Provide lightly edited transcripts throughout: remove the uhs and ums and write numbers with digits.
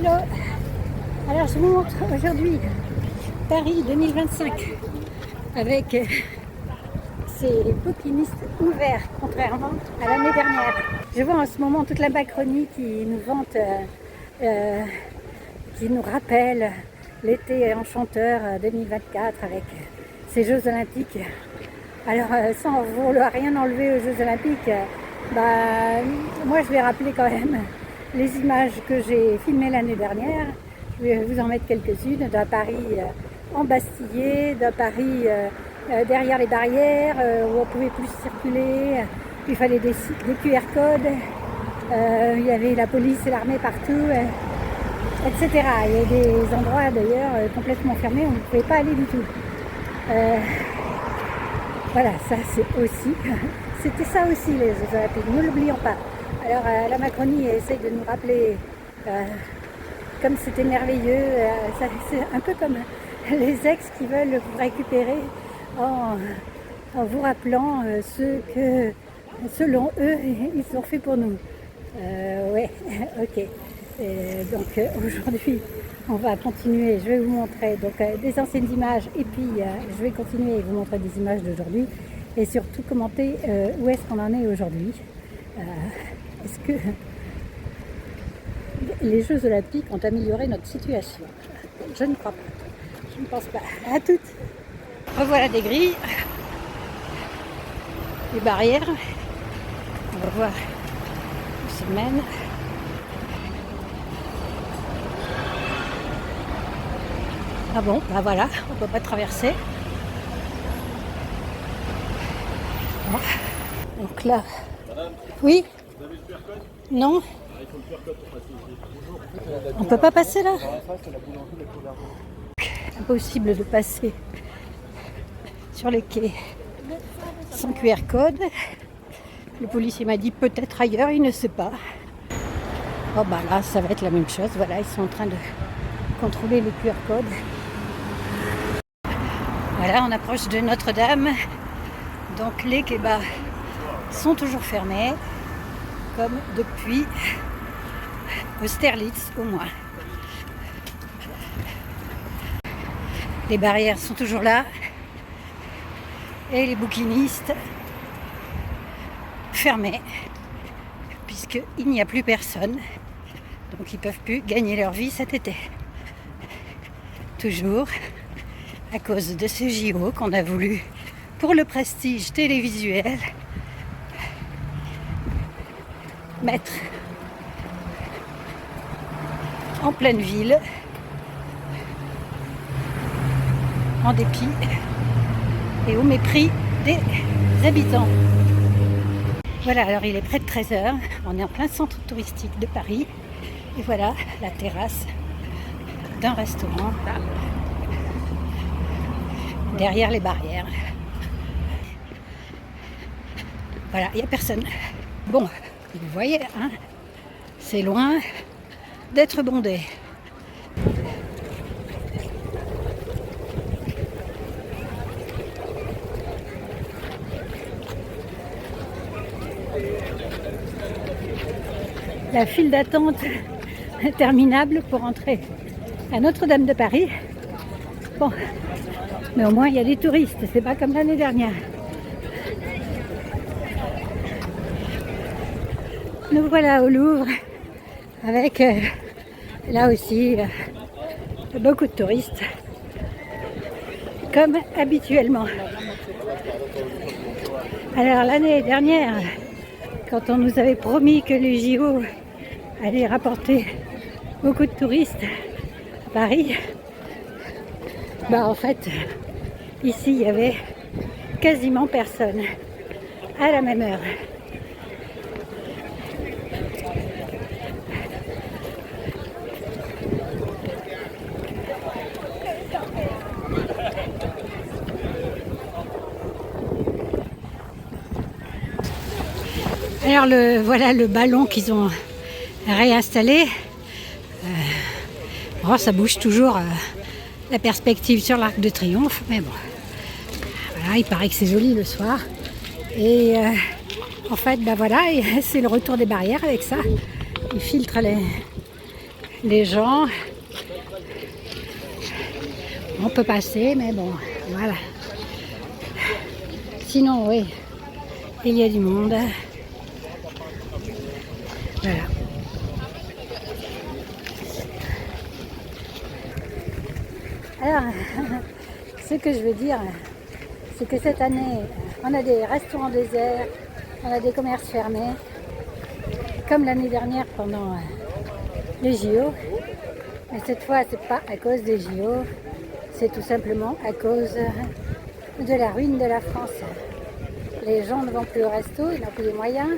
Hello. Alors je vous montre aujourd'hui Paris 2025 avec ces bouquinistes ouverts contrairement à l'année dernière. Je vois en ce moment toute la Macronie qui nous vante, qui nous rappelle l'été enchanteur 2024 avec ces Jeux Olympiques. Alors sans vouloir rien enlever aux Jeux Olympiques, moi je vais rappeler quand même les images que j'ai filmées l'année dernière. Je vais vous en mettre quelques-unes d'un Paris embastillé, d'un Paris derrière les barrières où on ne pouvait plus circuler, il fallait des QR codes, il y avait la police et l'armée partout, etc. Il y a des endroits d'ailleurs complètement fermés où on ne pouvait pas aller du tout. Voilà, ça c'est aussi, c'était ça aussi les Jeux Olympiques, ne l'oublions pas. Alors la Macronie essaye de nous rappeler comme c'était merveilleux, c'est un peu comme les ex qui veulent vous récupérer en vous rappelant ce que selon eux ils ont fait pour nous. Ouais, ok. Donc aujourd'hui on va continuer, je vais vous montrer donc, des anciennes images et puis je vais continuer et vous montrer des images d'aujourd'hui et surtout commenter où est-ce qu'on en est aujourd'hui. Est-ce que les Jeux Olympiques ont amélioré notre situation? Je ne crois pas. Je ne pense pas. À toutes. Revoilà des grilles, des barrières. On va voir où ça mène. Ah bon, bah voilà, on ne peut pas traverser. Bon. Donc là, oui. Vous avez le QR code? Non. Il faut le QR code pour passer ici. On peut pas passer là? C'est la boulangerie de Covardo. Impossible de passer sur les quais sans QR code. Le policier m'a dit peut-être ailleurs, il ne sait pas. Oh bah là, ça va être la même chose. Voilà, ils sont en train de contrôler les QR codes. Voilà, on approche de Notre-Dame. Donc les kebabs sont toujours fermés, comme depuis Austerlitz au moins. Les barrières sont toujours là et les bouquinistes fermés puisqu'il n'y a plus personne, donc ils ne peuvent plus gagner leur vie cet été. Toujours à cause de ce JO qu'on a voulu pour le prestige télévisuel mettre en pleine ville en dépit et au mépris des habitants. Voilà, alors il est près de 13h, on est en plein centre touristique de Paris et voilà la terrasse d'un restaurant derrière les barrières. Voilà, il n'y a personne. Bon, vous voyez, hein, c'est loin d'être bondé. La file d'attente interminable pour entrer à Notre-Dame de Paris. Bon, mais au moins il y a des touristes, c'est pas comme l'année dernière. Nous voilà au Louvre avec là aussi beaucoup de touristes comme habituellement. Alors l'année dernière, quand on nous avait promis que les JO allaient rapporter beaucoup de touristes à Paris, en fait ici il y avait quasiment personne à la même heure. Alors voilà le ballon qu'ils ont réinstallé. Ça bouge toujours la perspective sur l'Arc de Triomphe, mais bon, voilà, il paraît que c'est joli le soir. Et en fait, voilà, c'est le retour des barrières avec ça. Ils filtrent les gens. On peut passer, mais bon, voilà. Sinon, oui, il y a du monde. Voilà. Alors, ce que je veux dire, c'est que cette année, on a des restaurants déserts, on a des commerces fermés, comme l'année dernière pendant les JO. Mais cette fois, c'est pas à cause des JO, c'est tout simplement à cause de la ruine de la France. Les gens ne vont plus au resto, ils n'ont plus les moyens.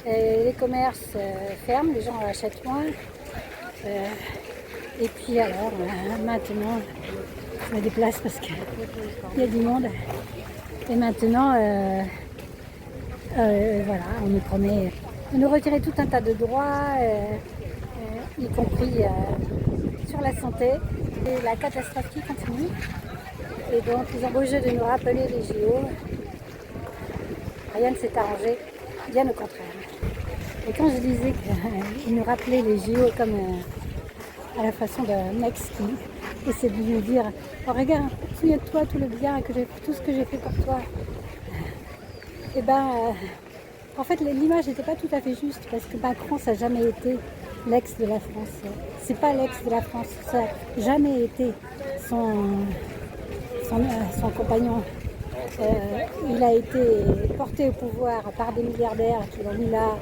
Et les commerces ferment, les gens achètent moins. Et puis alors, maintenant, je me déplace parce qu'il y a du monde. Et maintenant, voilà, on nous promet de nous retirer tout un tas de droits, y compris sur la santé. Et la catastrophe qui continue. Et donc, ils ont beau jeu de nous rappeler les JO. Rien ne s'est arrangé, bien au contraire. Et quand je disais qu'ils nous rappelaient les JO comme à la façon d'un mec ski, et c'est de nous dire, oh regarde, souviens-toi tout le bien, tout ce que j'ai fait pour toi. Et ben, en fait, l'image n'était pas tout à fait juste, parce que Macron, ça n'a jamais été l'ex de la France. C'est pas l'ex de la France, ça n'a jamais été son compagnon. Il a été porté au pouvoir par des milliardaires qui l'ont mis là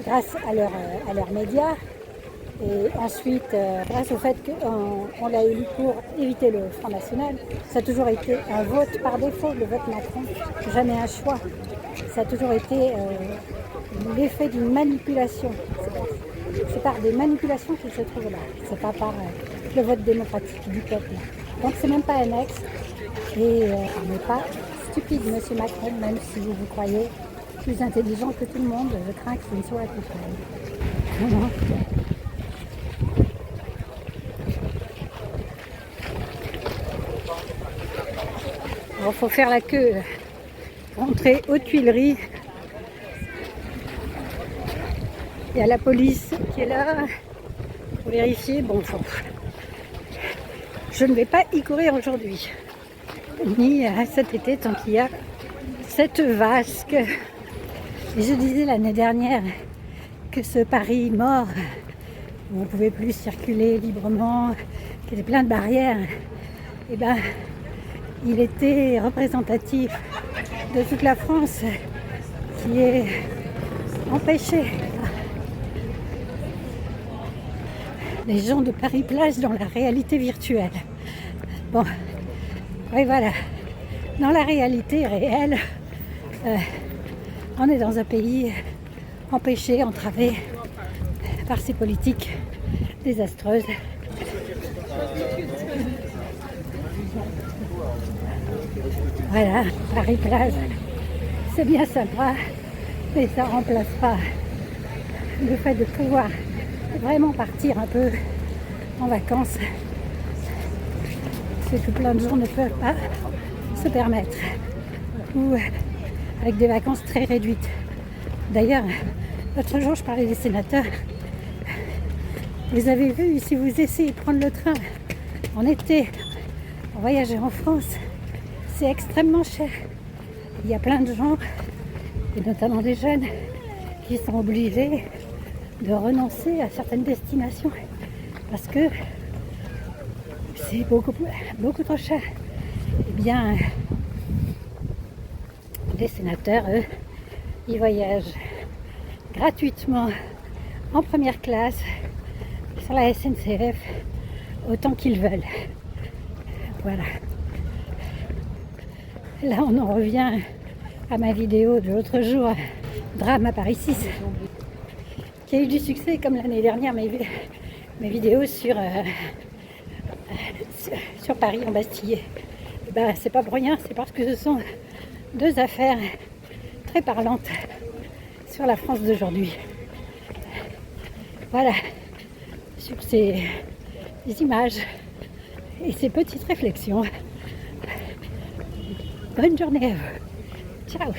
grâce à leurs médias. Et ensuite, grâce au fait qu'on l'a élu pour éviter le Front National, ça a toujours été un vote par défaut, le vote Macron, jamais un choix. Ça a toujours été l'effet d'une manipulation. C'est par des manipulations qu'il se trouve là. C'est pas par le vote démocratique du peuple. Donc c'est même pas un ex. Et on n'est pas stupide, monsieur Macron, même si vous vous croyez plus intelligent que tout le monde. Je crains qu'il ne soit tout seul. Il faut faire la queue, rentrer aux Tuileries. Il y a la police qui est là pour vérifier. Bon, je ne vais pas y courir aujourd'hui, ni cet été tant qu'il y a cette vasque. Et je disais l'année dernière que ce Paris mort, où on ne pouvait plus circuler librement, qu'il y avait plein de barrières, et ben, il était représentatif de toute la France qui est empêchée. Les gens de Paris-Plage dans la réalité virtuelle. Bon, oui voilà. Dans la réalité réelle, on est dans un pays empêché, entravé par ces politiques désastreuses. Voilà, Paris-Plage, c'est bien sympa, mais ça ne remplace pas le fait de pouvoir vraiment partir un peu en vacances, ce que plein de gens ne peuvent pas se permettre, ou avec des vacances très réduites. D'ailleurs, l'autre jour, je parlais des sénateurs. Vous avez vu, si vous essayez de prendre le train en été, en voyager en France, c'est extrêmement cher. Il y a plein de gens, et notamment des jeunes, qui sont obligés de renoncer à certaines destinations parce que c'est beaucoup trop cher. Eh bien, les sénateurs, eux, ils voyagent gratuitement en première classe sur la SNCF autant qu'ils veulent. Voilà. Là, on en revient à ma vidéo de l'autre jour, Drame à Paris 6, qui a eu du succès comme l'année dernière, mes vidéos sur Paris en Bastille. Et ben, c'est pas pour rien, c'est parce que ce sont deux affaires très parlantes sur la France d'aujourd'hui. Voilà, sur ces images et ces petites réflexions. Bonne journée à vous. Ciao.